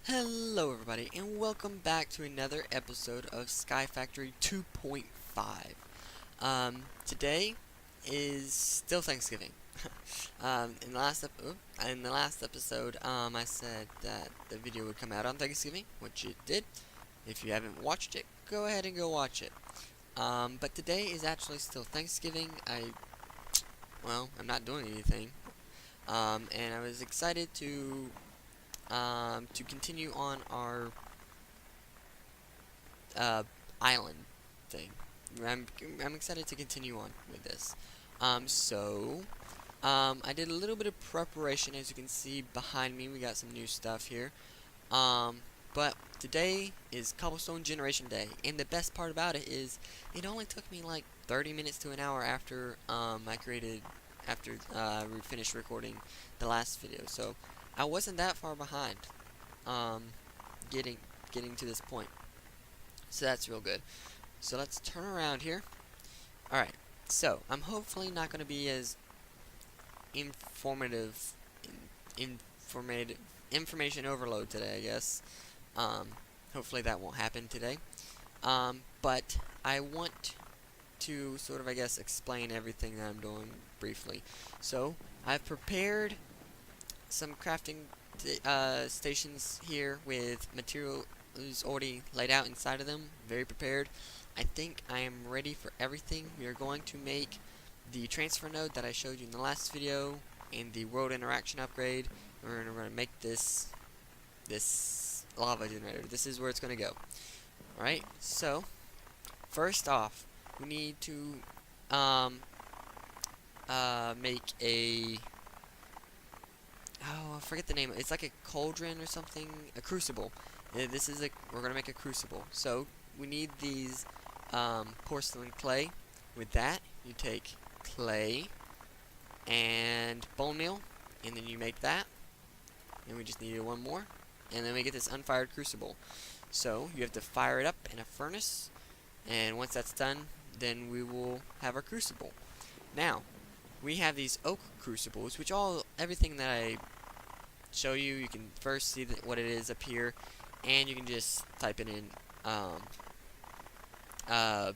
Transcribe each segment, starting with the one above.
Hello everybody and welcome back to another episode of Sky Factory 2.5. Today is still Thanksgiving. In the last episode, I said that the video would come out on Thanksgiving, which it did. If you haven't watched it, go ahead and go watch it. But today is actually still Thanksgiving. I'm not doing anything. And I was excited to continue on our uh, island thing. I'm, I'm excited to continue on with this. I did a little bit of preparation. As you can see behind me, we got some new stuff here. But today is Cobblestone Generation Day, and the best part about it is it only took me like 30 minutes to an hour after we finished recording the last video. So I wasn't that far behind um, getting to this point. So that's real good. So let's turn around here. Alright, so I'm hopefully not going to be as informative, informative, information overload today, I guess. Hopefully that won't happen today. But I want to sort of, I guess, explain everything that I'm doing briefly. So I've prepared some crafting stations here with materials already laid out inside of them, very prepared. I think I am ready for everything. We are going to make the transfer node that I showed you in the last video and the world interaction upgrade. We're going to make this lava generator. This is where it's going to go. Alright, so first off, we need to make a I forget the name. It's like a cauldron or something, a crucible. We're gonna make a crucible. So we need these porcelain clay. With that, you take clay and bone meal, and then you make that. And we just need one more, and then we get this unfired crucible. So you have to fire it up in a furnace, and once that's done, then we will have our crucible. Now, we have these oak crucibles, which everything that I show you, you can first see what it is up here, and you can just type it in right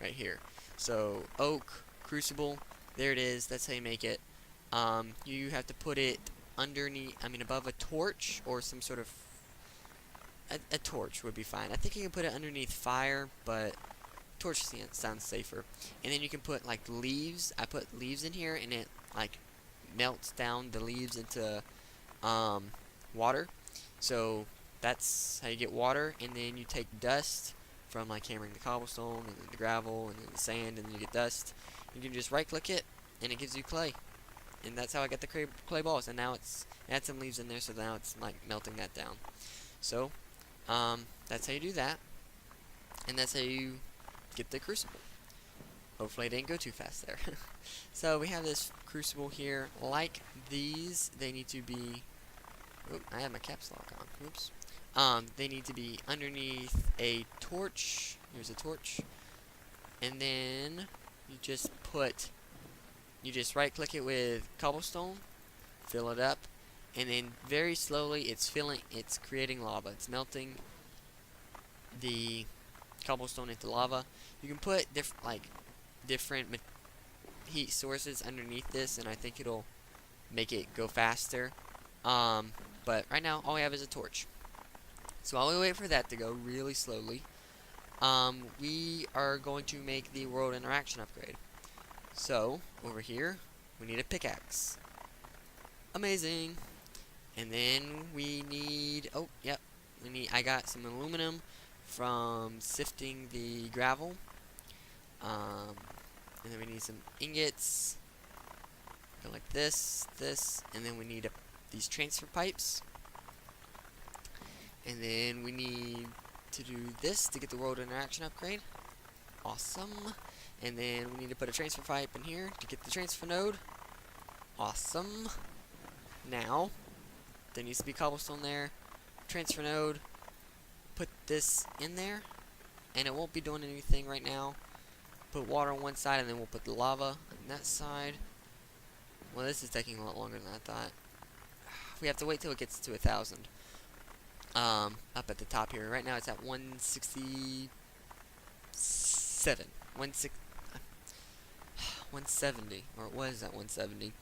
here. So oak crucible, there it is. That's how you make it. You have to put it above a torch or some sort of a torch would be fine. I think you can put it underneath fire, but torch sounds safer. And then you can put like leaves. I put leaves in here, and it like melts down the leaves into water. So that's how you get water. And then you take dust from like hammering the cobblestone, and then the gravel, and then the sand, and then you get dust. You can just right click it, and it gives you clay. And that's how I get the clay balls. And now I had some leaves in there, so now it's like melting that down. So that's how you do that, and that's how you get the crucible. Hopefully I didn't go too fast there. So we have this crucible here. Like these, they need to be... Oop, I have my caps lock on. Oops. They need to be underneath a torch. Here's a torch. And then you just right click it with cobblestone, fill it up, and then very slowly it's creating lava. It's melting the cobblestone into lava. You can put different heat sources underneath this, and I think it'll make it go faster. But right now all we have is a torch. So while we wait for that to go really slowly, we are going to make the world interaction upgrade. So over here we need a pickaxe. Amazing. And then we need I got some aluminum from sifting the gravel. And then we need some ingots. Go like this, and then we need these transfer pipes. And then we need to do this to get the world interaction upgrade. Awesome. And then we need to put a transfer pipe in here to get the transfer node. Awesome. Now, there needs to be cobblestone there. Transfer node. Put this in there, and it won't be doing anything right now. Put water on one side, and then we'll put the lava on that side. Well, this is taking a lot longer than I thought. We have to wait till it gets to 1,000. up at the top here. Right now it's at 167, 170, or it was at 170.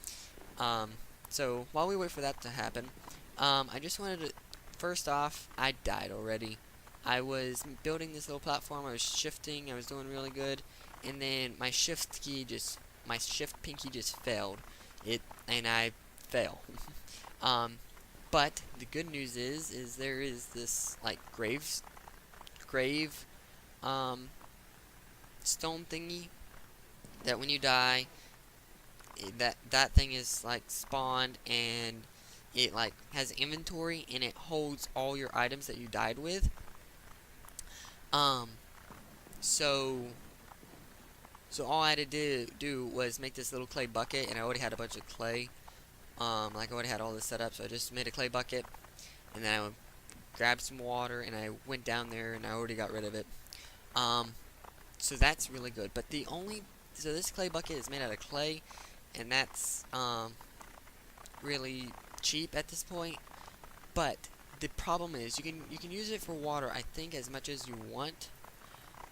Um, so while we wait for that to happen, I just wanted to, first off, I died already. I was building this little platform, I was shifting, I was doing really good, and then my shift pinky just failed. And I fell. um, but the good news is there is this, like, grave, um, stone thingy, that when you die, that thing is like spawned, and it like has inventory, and it holds all your items that you died with. Um, so all I had to do was make this little clay bucket, and I already had a bunch of clay. Like I already had all this set up, so I just made a clay bucket, and then I grabbed some water, and I went down there, and I already got rid of it. Um, so that's really good. But so this clay bucket is made out of clay, and that's really cheap at this point. But the problem is you can use it for water, I think, as much as you want.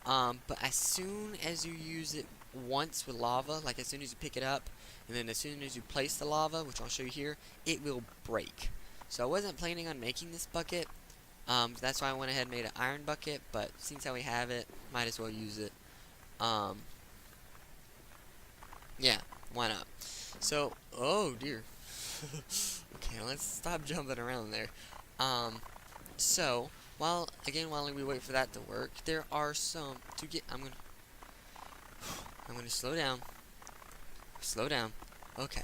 But as soon as you use it once with lava, like as soon as you pick it up, and then as soon as you place the lava, which I'll show you here, it will break. So I wasn't planning on making this bucket. That's why I went ahead and made an iron bucket, but since how we have it, might as well use it. Yeah, why not? So, oh dear. Okay, let's stop jumping around there. So, while we wait for that to work, there are some to get. I'm gonna slow down. Slow down. Okay.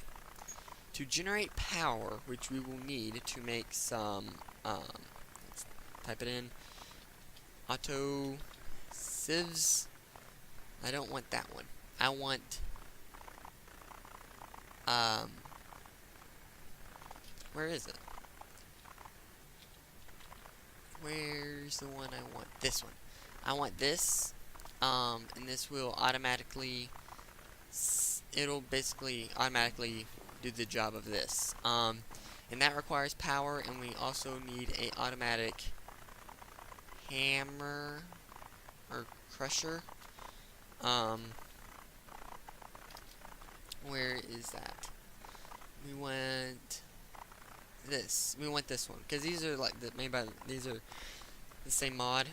To generate power, which we will need to make some. Let's type it in. Auto sieves. I don't want that one. I want. Where is it? Where's the one I want? This one. I want this, and this will automatically, it'll basically automatically do the job of this. And that requires power, and we also need a automatic hammer, or crusher. Where is that? We want this. We want this one, because these are like these are the same mod.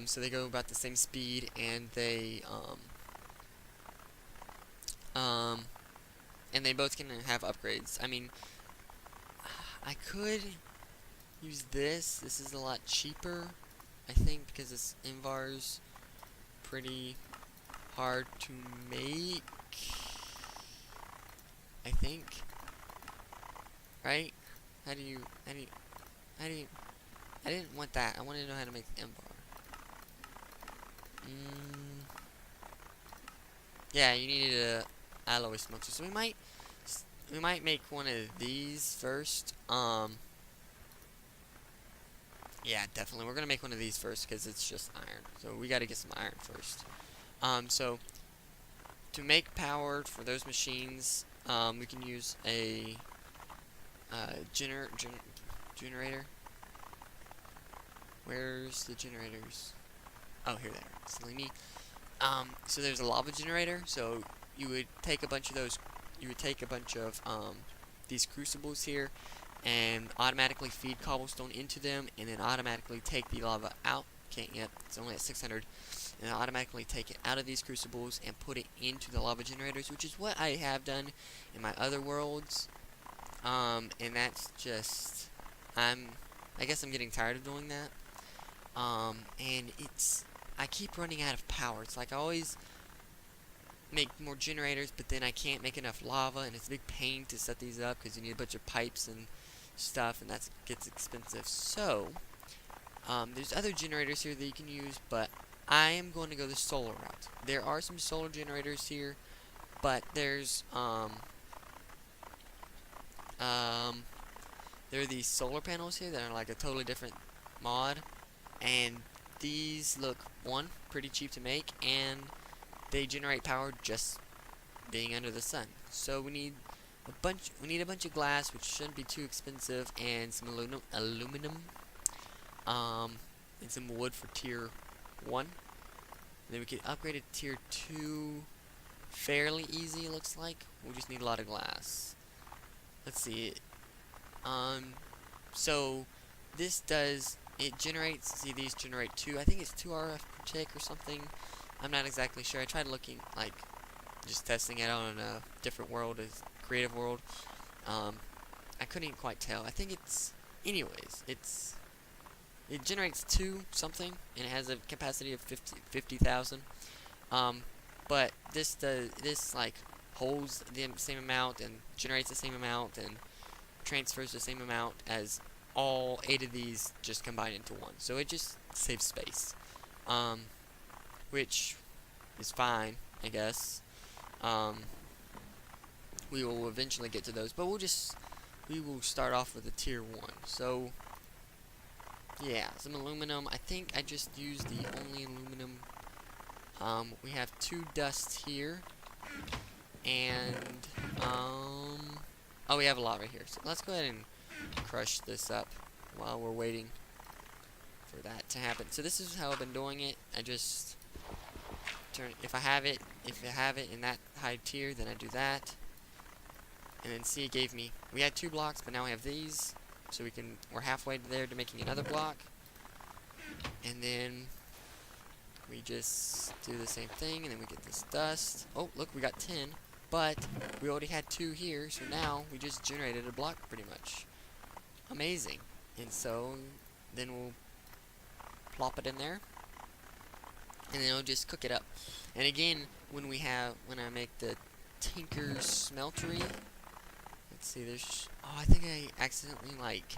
So they go about the same speed, and they both can have upgrades. I mean, I could use this. This is a lot cheaper, I think, because this Invar's pretty hard to make. I think. Right? I didn't want that. I wanted to know how to make the Invar. Yeah, you needed a alloy smelter. So we might make one of these first. Yeah, definitely. We're gonna make one of these first because it's just iron. So we got to get some iron first. So to make power for those machines, we can use a generator. Where's the generators? Oh, here they are. Silly me. So there's a lava generator. So you would take a bunch of those. You would take a bunch of these crucibles here, and automatically feed cobblestone into them, and then automatically take the lava out. Can't yet. It's only at 600. And automatically take it out of these crucibles and put it into the lava generators, which is what I have done in my other worlds. And that's just, I guess I'm getting tired of doing that. And I keep running out of power. It's like I always make more generators, but then I can't make enough lava, and it's a big pain to set these up because you need a bunch of pipes and stuff, and that gets expensive. So, there's other generators here that you can use, but I am going to go the solar route. There are some solar generators here, but there's there are these solar panels here that are like a totally different mod, and these look, one, pretty cheap to make, and they generate power just being under the sun. So we need a bunch of glass, which shouldn't be too expensive, and some aluminum. and some wood for tier 1. And then we can upgrade it to tier 2 fairly easy, it looks like. We'll just need a lot of glass. Let's see. So this it generates, see these generate 2, I think it's 2 RF per tick or something. I'm not exactly sure. I tried looking, like, just testing it on a different world, as creative world. I couldn't quite tell. I think it's, anyways, it generates 2 something, and it has a capacity of 50,000. But this like holds the same amount and generates the same amount and transfers the same amount as all 8 of these just combined into one. So it just saves space, which is fine, I guess. We will eventually get to those, but we will start off with a tier 1. So yeah, some aluminum. I think I just used the only aluminum. We have 2 dust here, and oh, we have a lot right here. So let's go ahead and crush this up while we're waiting for that to happen. So this is how I've been doing it. I just turn, if I have it in that high tier, then I do that. And then see, it gave me, we had 2 blocks, but now we have these, so we're halfway there to making another block. And then we just do the same thing, and then we get this dust. Oh, look, we got 10, but we already had 2 here, so now we just generated a block pretty much. Amazing. And so then we'll plop it in there, and then it'll just cook it up. And again, when I make the Tinker's Smeltery, let's see, I think I accidentally, like,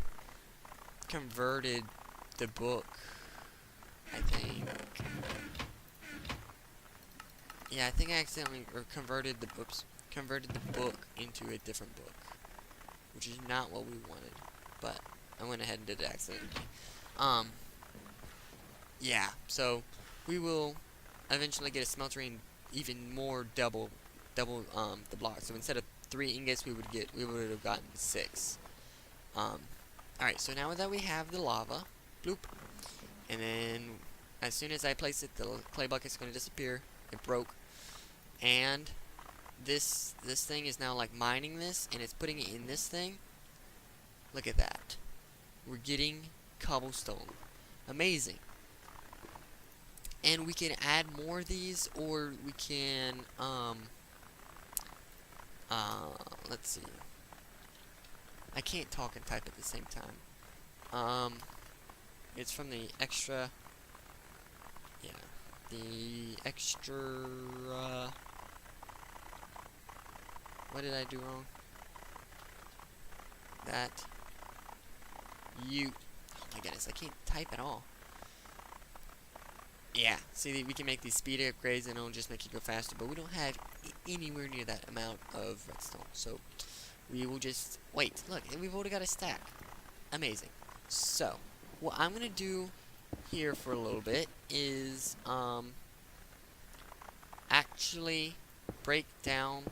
converted the book, I think. Yeah, I think I accidentally converted the book into a different book, which is not what we wanted, but I went ahead and did it accidentally. Yeah, so we will eventually get a smelter and even more double the blocks. So instead of 3 ingots, we would have gotten 6. Alright, so now that we have the lava, bloop, and then as soon as I place it, the clay bucket's going to disappear. It broke, and this thing is now like mining this, and it's putting it in this thing. Look at that. We're getting cobblestone. Amazing. And we can add more of these, or we can let's see. I can't talk and type at the same time. It's from the extra. Yeah, the extra. What did I do wrong? That. Oh my goodness, I can't type at all. Yeah, see, we can make these speed upgrades and it'll just make you go faster, but we don't have anywhere near that amount of redstone, so we will just wait. Look, we've already got a stack. Amazing. So what I'm gonna do here for a little bit is actually break down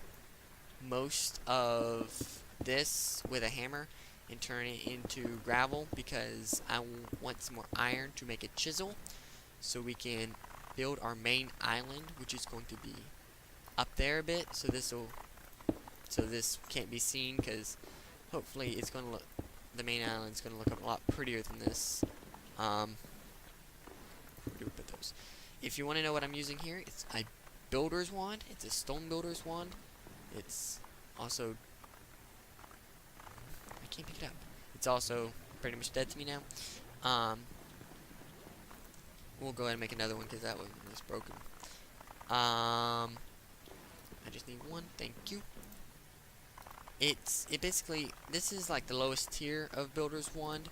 most of this with a hammer and turn it into gravel, because I want some more iron to make a chisel, so we can build our main island, which is going to be up there a bit. So this can't be seen, because hopefully it's going to look, the main island's going to look a lot prettier than this. Where do we put those? If you want to know what I'm using here, it's a builder's wand. It's a stone builder's wand. It's also, I can't pick it up. It's also pretty much dead to me now. We'll go ahead and make another one, because that one was broken. I just need one, thank you. It basically, this is like the lowest tier of builder's wand,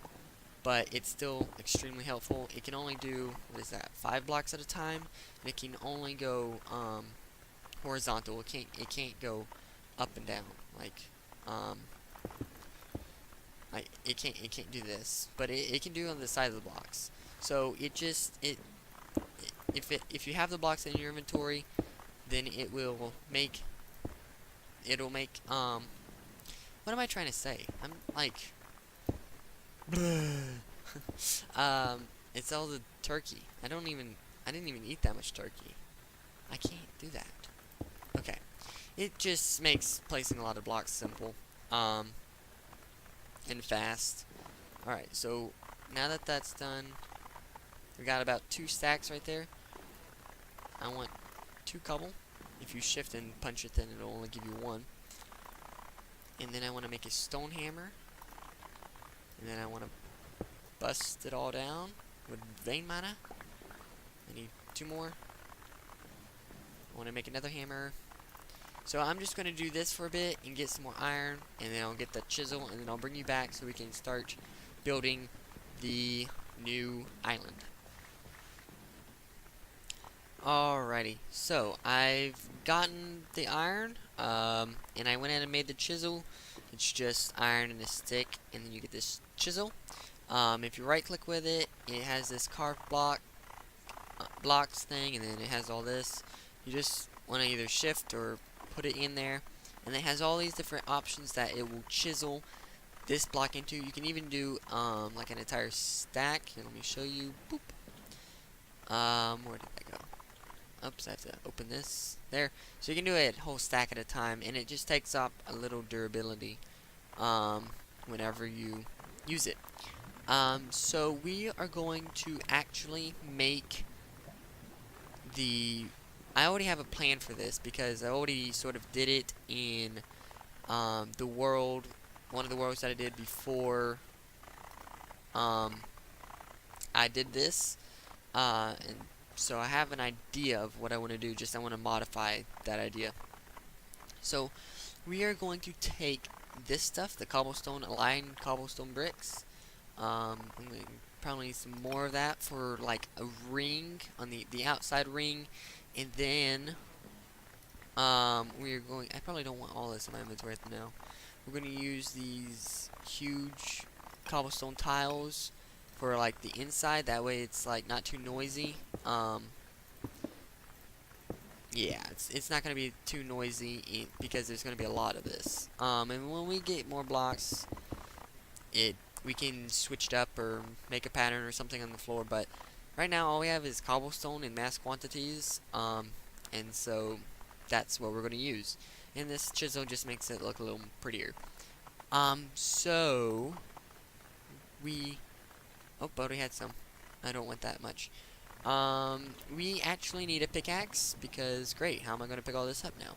but it's still extremely helpful. It can only do, what is that, 5 blocks at a time, and it can only go horizontal. It can't go up and down, like it can't do this, but it can do on the side of the blocks. So if you have the blocks in your inventory, then it'll make what am I trying to say? I'm like It's all the turkey. I didn't even eat that much turkey. I can't do that. Okay. It just makes placing a lot of blocks simple. Um, and fast. Alright, so now that that's done, we got about 2 stacks right there. I want 2 cobble. If you shift and punch it, then it'll only give you 1. And then I want to make a stone hammer. And then I want to bust it all down with vein mana. I need 2 more. I want to make another hammer. So I'm just going to do this for a bit and get some more iron, and then I'll get the chisel, and then I'll bring you back so we can start building the new island. Alrighty, so I've gotten the iron, and I went ahead and made the chisel. It's just iron and a stick, and then you get this chisel. If you right click with it, it has this carved blocks thing, and then it has all this. You just want to either shift or put it in there, and it has all these different options that it will chisel this block into. You can even do like an entire stack. Here, let me show you. Boop. Where did that go? Oops, I have to open this. There. So you can do a whole stack at a time, and it just takes up a little durability whenever you use it. So we are going to actually make the... I already have a plan for this because I already sort of did it in the world, one of the worlds that I did before I did this, and so I have an idea of what I want to do, just I want to modify that idea. So we are going to take this stuff, the cobblestone, aligned cobblestone bricks. I'm going to probably need some more of that for like a ring on the outside ring. And then, we're going... I probably don't want all this in my inventory now. We're going to use these huge cobblestone tiles for, like, the inside. That way it's, like, not too noisy. Yeah, it's not going to be too noisy because there's going to be a lot of this. And when we get more blocks, we can switch it up or make a pattern or something on the floor, but... right now, all we have is cobblestone in mass quantities, and so that's what we're going to use. And this chisel just makes it look a little prettier. So we... oh, but we had some. I don't want that much. We actually need a pickaxe, because, great, how am I going to pick all this up now?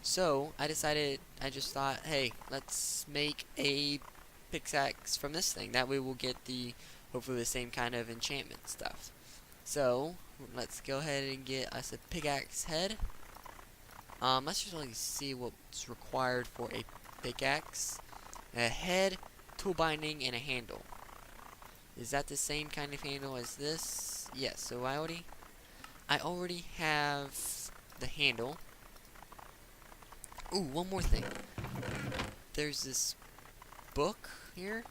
So, I just thought, hey, let's make a pickaxe from this thing. That way we'll get hopefully the same kind of enchantment stuff. So, let's go ahead and get us a pickaxe head. Let's just really see what's required for a pickaxe. A head, tool binding, and a handle. Is that the same kind of handle as this? Yes, so I already have the handle. Ooh, one more thing. There's this book here,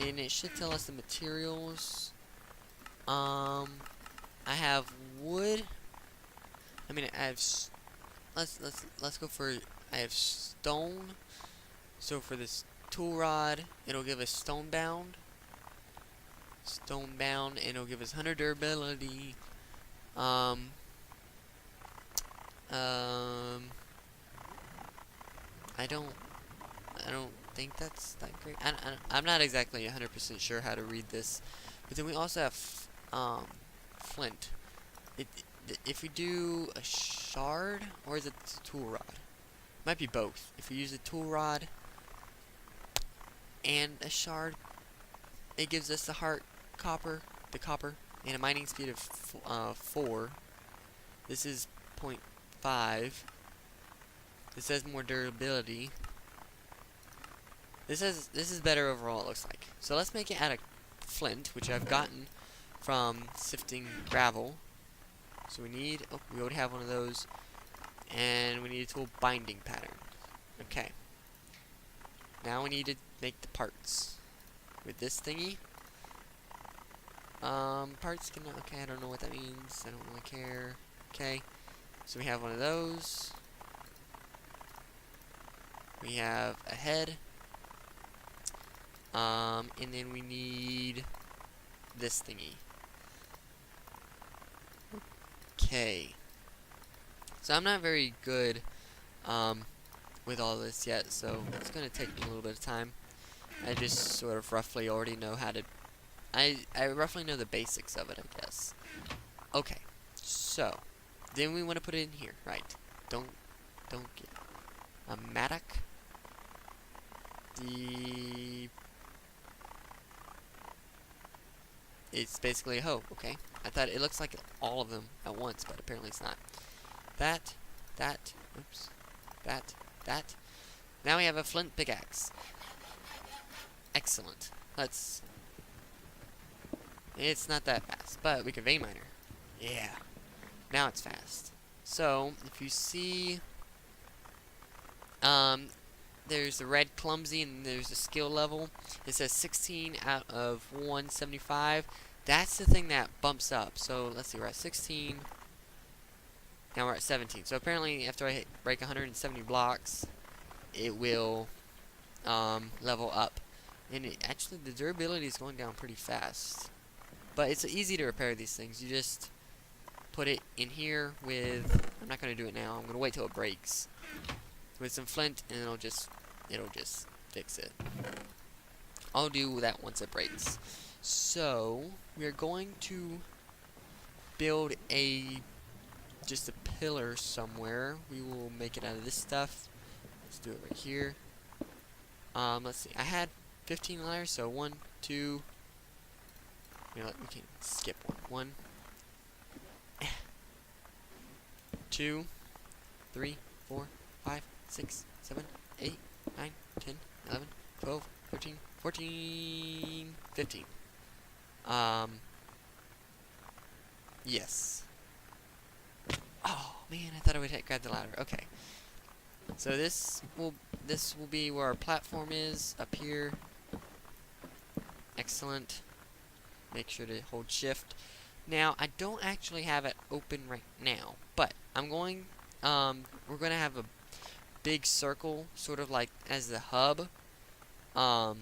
and it should tell us the materials. I have wood. I mean, I have. Let's go for. I have stone. So for this tool rod, it'll give us stone bound. Stone bound, and it'll give us 100 durability. I don't think that's that great. I'm not exactly 100% sure how to read this. But then we also have flint. If we do a shard, or is it a tool rod? Might be both. If we use a tool rod and a shard, it gives us the copper, and a mining speed of 4. This is 0.5. This has more durability. This is better overall, it looks like. So let's make it out of flint, which I've gotten from sifting gravel. So we need, oh, we already have one of those, and we need a tool binding pattern. Okay. Now we need to make the parts with this thingy. Parts can, okay, I don't know what that means. I don't really care. Okay. So we have one of those. We have a head. And then we need this thingy. Okay. So I'm not very good with all this yet, so it's gonna take me a little bit of time. I just sort of roughly already know how to. I roughly know the basics of it, I guess. Okay. So then we want to put it in here, right? Don't get a mattock. It's basically a hoe, okay? I thought it looks like all of them at once, but apparently it's not. That, oops, that. Now we have a flint pickaxe. Excellent. It's not that fast, but we can vein miner. Yeah. Now it's fast. So, if you see, there's the red clumsy and there's the skill level. It says 16 out of 175. That's the thing that bumps up. So let's see, we're at 16. Now we're at 17. So apparently after I break 170 blocks, it will level up. And actually the durability is going down pretty fast. But it's easy to repair these things. You just put it in here with, I'm not going to do it now. I'm going to wait till it breaks. With some flint, and it'll just fix it. I'll do that once it breaks. So we're going to build just a pillar somewhere. We will make it out of this stuff. Let's do it right here. Let's see. I had 15 ladders, so 1, 2. We can skip one. 1, 2, 3, 4, 5, 6, 7, 8, 9, 10, 11, 12, 13, 14, 15. Yes. Oh man, I thought I would grab the ladder. Okay. So this will be where our platform is up here. Excellent. Make sure to hold shift. Now I don't actually have it open right now, but I'm going. We're gonna have a big circle, sort of like as the hub. And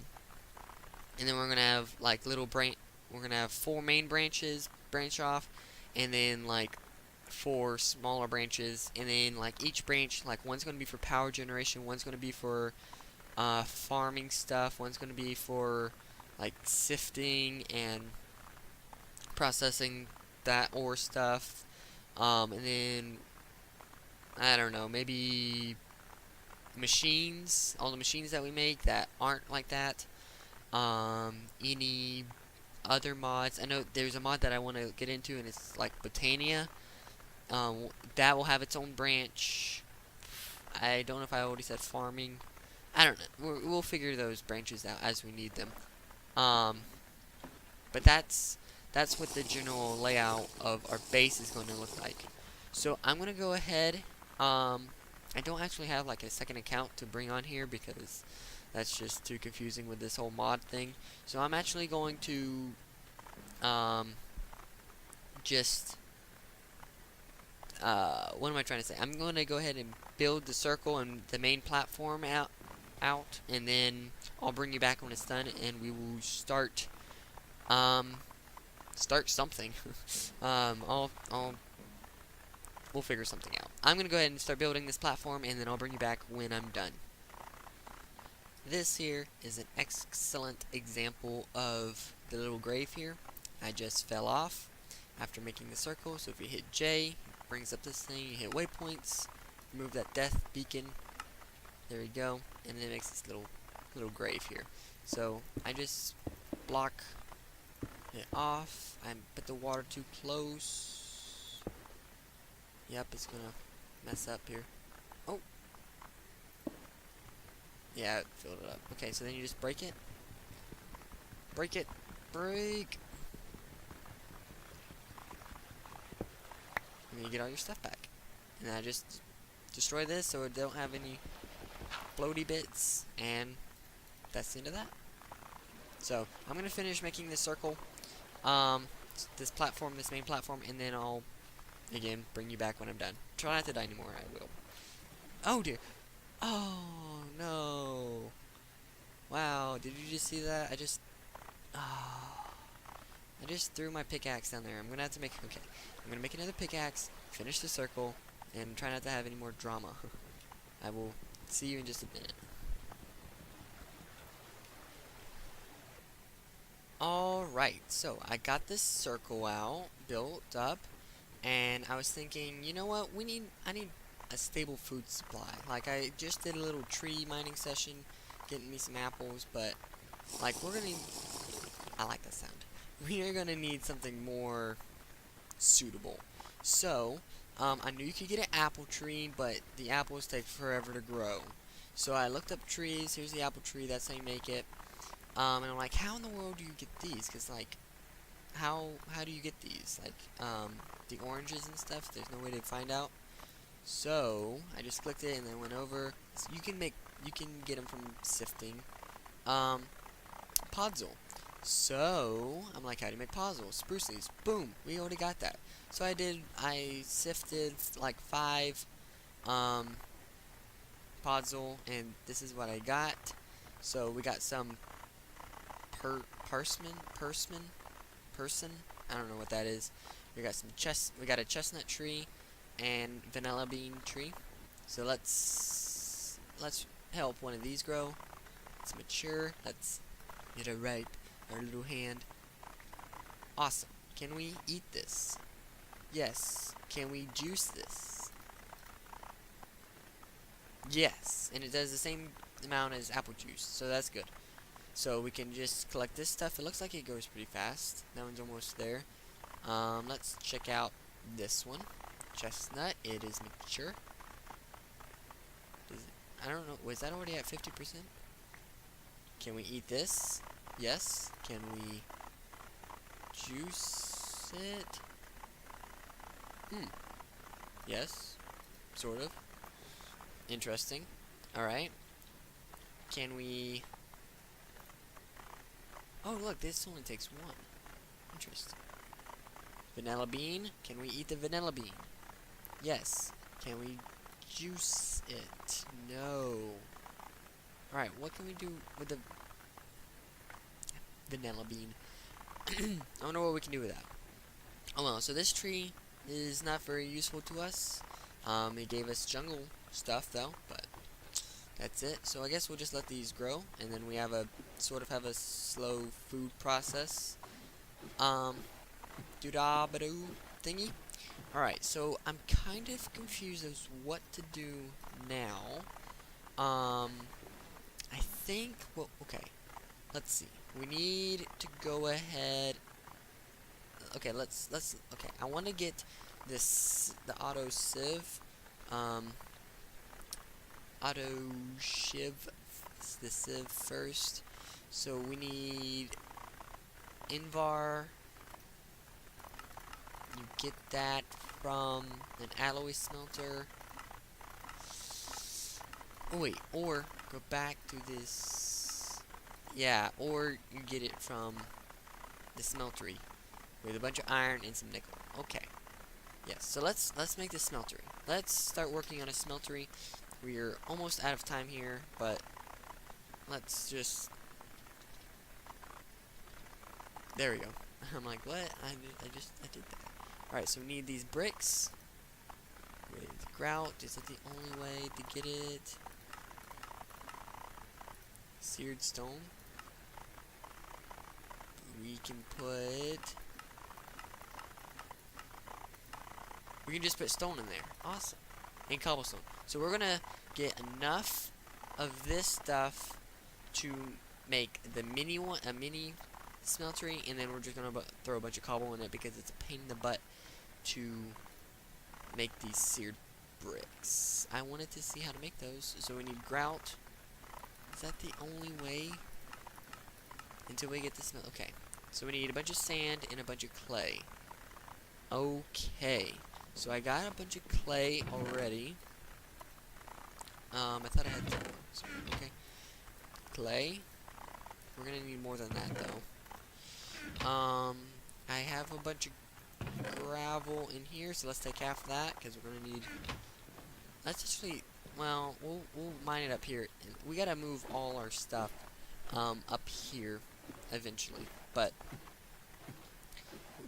then we're gonna have like little We're gonna have 4 main branches branch off, and then like 4 smaller branches, and then like each branch, like one's gonna be for power generation, one's gonna be for farming stuff, one's gonna be for like sifting and processing that ore stuff, and then I don't know, maybe machines, all the machines that we make that aren't like that. Any other mods? I know there's a mod that I want to get into, and it's like Botania. That will have its own branch. I don't know if I already said farming. I don't know. We'll figure those branches out as we need them. But that's what the general layout of our base is going to look like. So I'm going to go ahead. I don't actually have like a second account to bring on here because that's just too confusing with this whole mod thing. So I'm actually going to what am I trying to say? I'm going to go ahead and build the circle and the main platform out, and then I'll bring you back when it's done, and we will start something. We'll figure something out. I'm gonna go ahead and start building this platform, and then I'll bring you back when I'm done. This here is an excellent example of the little grave here. I just fell off after making the circle, so if you hit J, it brings up this thing, you hit waypoints, remove that death beacon, there you go, and then it makes this little grave here. So I just block it off. I put the water too close. Yep, it's gonna mess up here. Oh! Yeah, it filled it up. Okay, so then you just break it. Break it! Break! And then you get all your stuff back. And then I just destroy this so it don't have any floaty bits, and that's the end of that. So, I'm gonna finish making this circle, this main platform, and then I'll again bring you back when I'm done. Try not to die anymore, I will. Oh dear. Oh no. Wow, did you just see that? I just just threw my pickaxe down there. I'm gonna have to make, okay, I'm gonna make another pickaxe, finish the circle, and try not to have any more drama. I will see you in just a minute. Alright, so I got this circle out, built up, and I was thinking, you know what, I need a stable food supply. Like, I just did a little tree mining session, getting me some apples, but, like, I like that sound. We are gonna need something more suitable. So, I knew you could get an apple tree, but the apples take forever to grow. So I looked up trees, here's the apple tree, that's how you make it. And I'm like, how in the world do you get these? Because, like, how do you get these? Like, the oranges and stuff, there's no way to find out. So, I just clicked it and then went over. So you can get them from sifting. Podzol. So, I'm like, how do you make podzol? Spruce leaves. Boom, we already got that. So I sifted like 5, podzol, and this is what I got. So, we got some person, I don't know what that is. We got we got a chestnut tree and vanilla bean tree. So let's help one of these grow. It's mature. Let's get it right. Our little hand. Awesome. Can we eat this? Yes. Can we juice this? Yes. And it does the same amount as apple juice, so that's good. So we can just collect this stuff. It looks like it goes pretty fast. That one's almost there. Let's check out this one. Chestnut. It is mature. I don't know. Was that already at 50%? Can we eat this? Yes. Can we juice it? Yes. Sort of. Interesting. Alright. Can we... Oh, look, this only takes 1. Interesting. Vanilla bean. Can we eat the vanilla bean? Yes. Can we juice it? No. Alright, what can we do with the vanilla bean? I don't know what we can do with that. Oh well, so this tree is not very useful to us. It gave us jungle stuff though, but that's it. So I guess we'll just let these grow, and then we have a sort of slow food process. Doo-da-ba-doo thingy. Alright, so I'm kind of confused as what to do now. I think, well, okay, let's see. We need to go ahead. Okay, okay, I want to get the auto sieve, the sieve first. So we need Invar. You get that from an alloy smelter. Oh wait, or go back to this. Yeah, or you get it from the smeltery with a bunch of iron and some nickel. Okay. Yes, so let's make the smeltery. Let's start working on a smeltery. We're almost out of time here, but let's just... There we go. I'm like, what? I did that. Alright, so we need these bricks with grout. Is that the only way to get it? Seared stone. We can just put stone in there. Awesome. And cobblestone. So we're gonna get enough of this stuff to make the mini smeltery, and then we're just gonna throw a bunch of cobble in it because it's a pain in the butt to make these seared bricks. I wanted to see how to make those. So we need grout. Is that the only way? Until we get this. Okay. So we need a bunch of sand and a bunch of clay. Okay. So I got a bunch of clay already. I thought I had 2 more. So, okay. Clay. We're gonna need more than that though. I have a bunch of gravel in here, so let's take half of that because we're gonna need. Let's actually. Well, we'll mine it up here. We gotta move all our stuff up here eventually, but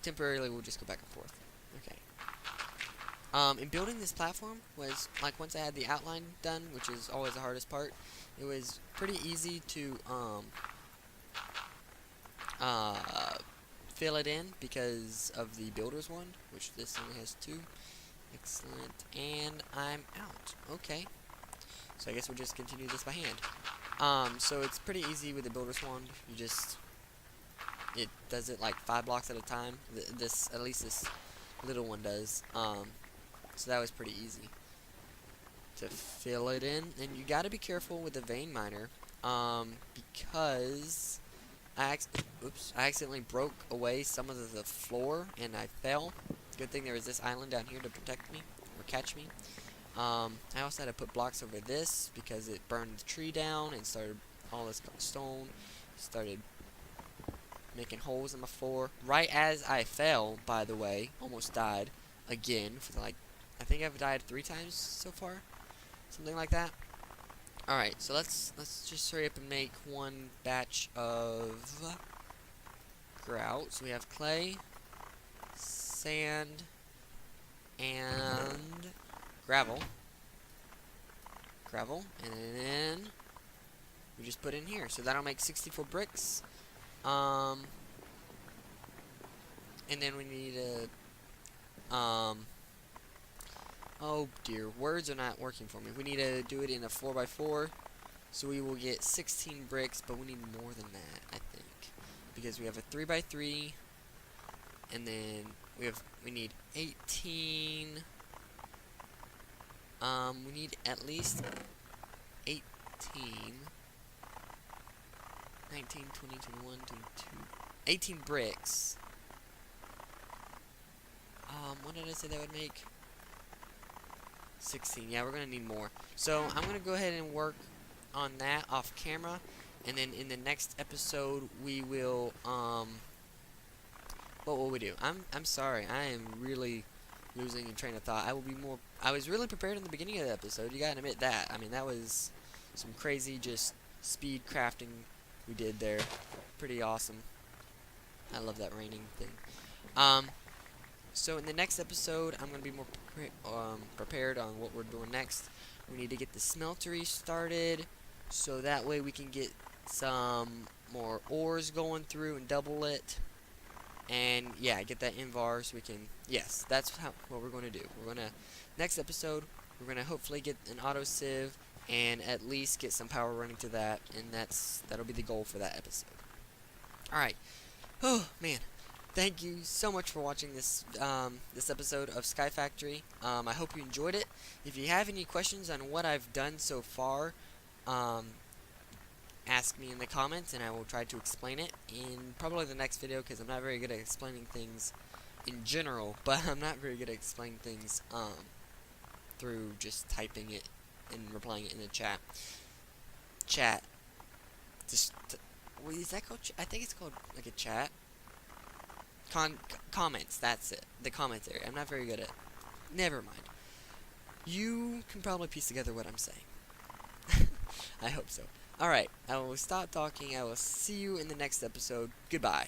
temporarily we'll just go back and forth. Okay. And building this platform was, like, once I had the outline done, which is always the hardest part, it was pretty easy to, fill it in because of the builder's one, which this only has 2. Excellent. And I'm out. Okay. So I guess we'll just continue this by hand. So it's pretty easy with the builder's wand. You just, it does it like 5 blocks at a time. At least this little one does. So that was pretty easy to fill it in. And you gotta be careful with the vein miner, because I accidentally broke away some of the floor and I fell. Good thing there was this island down here to protect me, or catch me. I also had to put blocks over this because it burned the tree down and started all this stone. Started making holes in my floor. Right as I fell, by the way, almost died again for like, I think I've died 3 times so far, something like that. All right, so let's just hurry up and make one batch of grout. So we have clay, sand, and gravel, and then we just put in here. So that'll make 64 bricks. And then we need a, oh dear, words are not working for me. We need to do it in a 4x4, so we will get 16 bricks, but we need more than that, I think, because we have a 3x3, and then we need 18. We need at least 18, 19, 20, 21, 22, 18 bricks. What did I say that would make? 16. Yeah, we're gonna need more. So I'm gonna go ahead and work on that off camera, and then in the next episode we will what will we do? I'm sorry, I am really losing a train of thought. I was really prepared in the beginning of the episode, you gotta admit that. I mean, that was some crazy just speed crafting we did there. Pretty awesome. I love that raining thing. So in the next episode, I'm going to be more prepared on what we're doing next. We need to get the smeltery started, so that way we can get some more ores going through and double it. And yeah, get that invar so we can, yes, that's what we're going to do. Next episode, we're going to hopefully get an auto sieve and at least get some power running to that, and that'll be the goal for that episode. Alright. Oh, man. Thank you so much for watching this this episode of Sky Factory. I hope you enjoyed it. If you have any questions on what I've done so far, ask me in the comments and I will try to explain it in probably the next video, because I'm not very good at explaining things in general, but I'm not very good at explaining things through just typing it and replying it in the chat. What is that called? I think it's called like a chat. Comments, that's it. The comments area. I'm not very good at. Never mind. You can probably piece together what I'm saying. I hope so. Alright, I will stop talking. I will see you in the next episode. Goodbye.